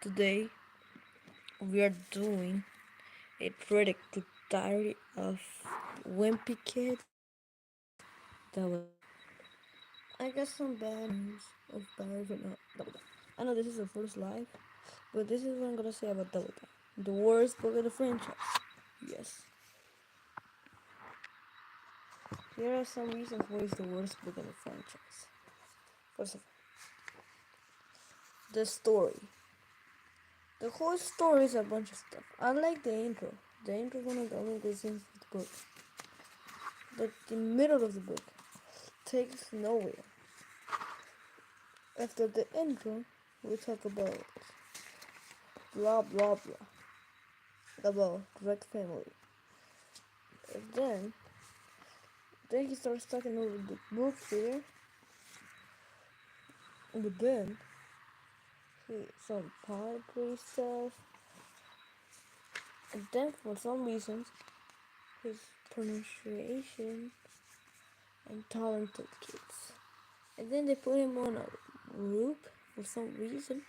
Today we are doing a project to diary of Wimpy Kid that was. I got some bad news of Diary of Double Down. I know this is the first live, but this is what I'm gonna say about Double Down. The worst book of the franchise. Yes. Here are some reasons why it's the worst book in the franchise. First of all, the story. The whole story is a bunch of stuff. I like the intro. The intro is one of the only good things of the book. But the middle of the book takes nowhere. After the intro, we talk about blah blah blah about Drake family. And then he starts talking over the book here, but then some poetry stuff, and then for some reasons his pronunciation and talented kids. And then they put him on a group for some reason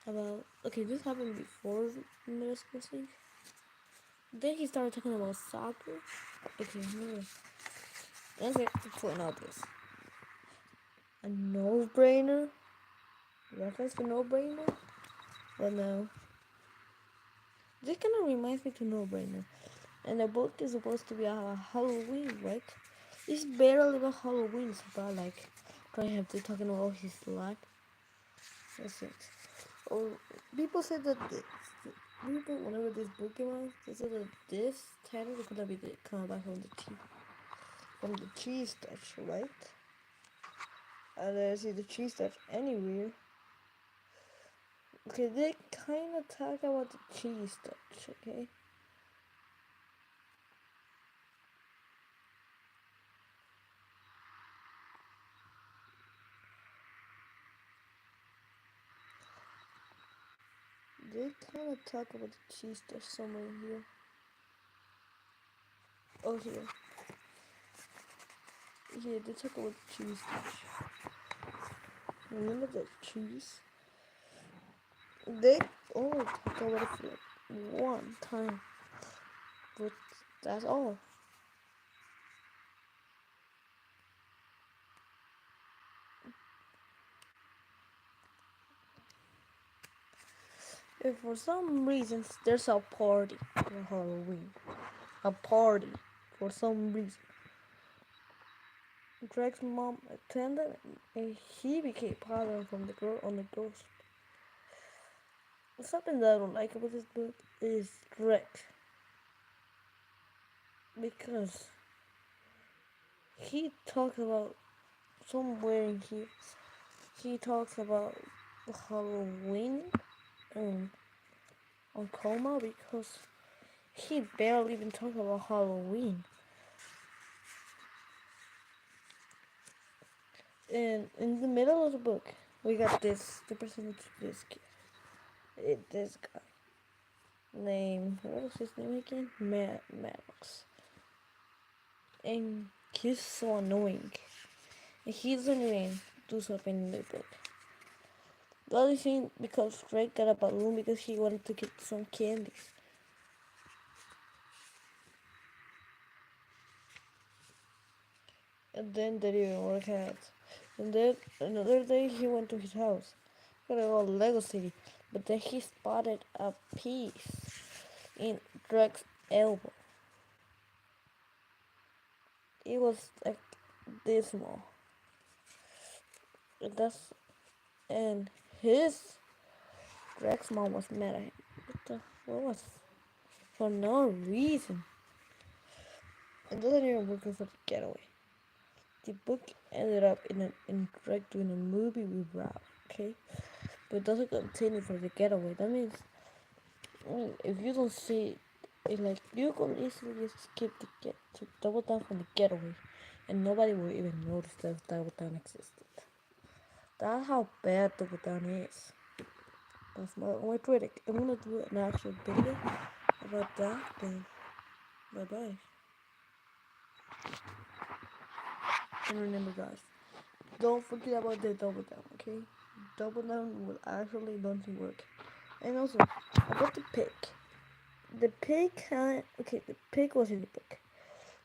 about okay, this happened before middle school stage. Then he started talking about soccer. Okay, no. Let's get to point out this. A no-brainer? Reference to no-brainer? But no. This kind of reminds me to no-brainer. And the book is supposed to be a Halloween, right? It's barely about Halloween. It's about like trying to talking about his life. That's it. Or people said that people whenever this book came out, they said that this title is gonna be the comeback from the cheese touch, right? And I see the cheese touch anywhere. Okay, they kind of talk about the cheese touch, okay? They kind of talk about the cheese touch somewhere here. Oh, here. Yeah, they talk about the cheese touch. Remember the cheese? They only talk about it for like one time. But that's all. If for some reasons there's a party for Halloween, a party for some reason, Drake's mom attended and he became part from the girl on the ghost. Something that I don't like about this book is Drake because he talks about somewhere in here. He talks about Halloween and on coma because he barely even talks about Halloween. And in the middle of the book, we got the person with this kid, this guy named what was his name again? Maddox, and he's so annoying. And he doesn't even do something in the book. The other thing because Drake got a balloon because he wanted to get some candies. And then they didn't work out. And then another day he went to his house. Gotta go to Lego City. But then he spotted a piece in Drake's elbow. It was like this small. And that's and his Drake's mom was mad at him. What was for no reason. It doesn't even work for the getaway. The book ended up in Drake doing a movie with Rob, okay? But it doesn't continue for the getaway. That means if you don't see it, like you can easily just skip the get to Double Down from the getaway, and nobody will even notice that Double Down existed. That's how bad Double Down is. That's my only critic. I'm gonna do an actual video about that. Then bye bye. And remember, guys, don't forget about the Double Down. Okay, Double Down will actually don't work. And also about the pig. The pig okay, the pig was in the book.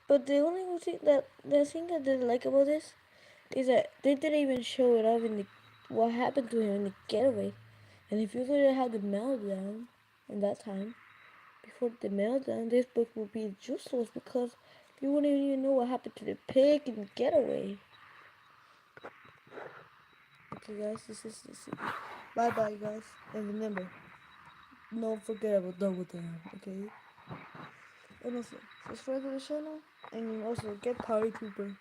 But the only thing that I didn't like about this is that they didn't even show it up in the what happened to him in the getaway. And if you didn't have the meltdown in that time, before the meltdown, this book would be useless because you wouldn't even know what happened to the pig in the getaway. Okay guys, this is the scene. Bye bye guys. And remember, don't forget about Double Down, okay? And also, subscribe to the channel and also get Party Pooper.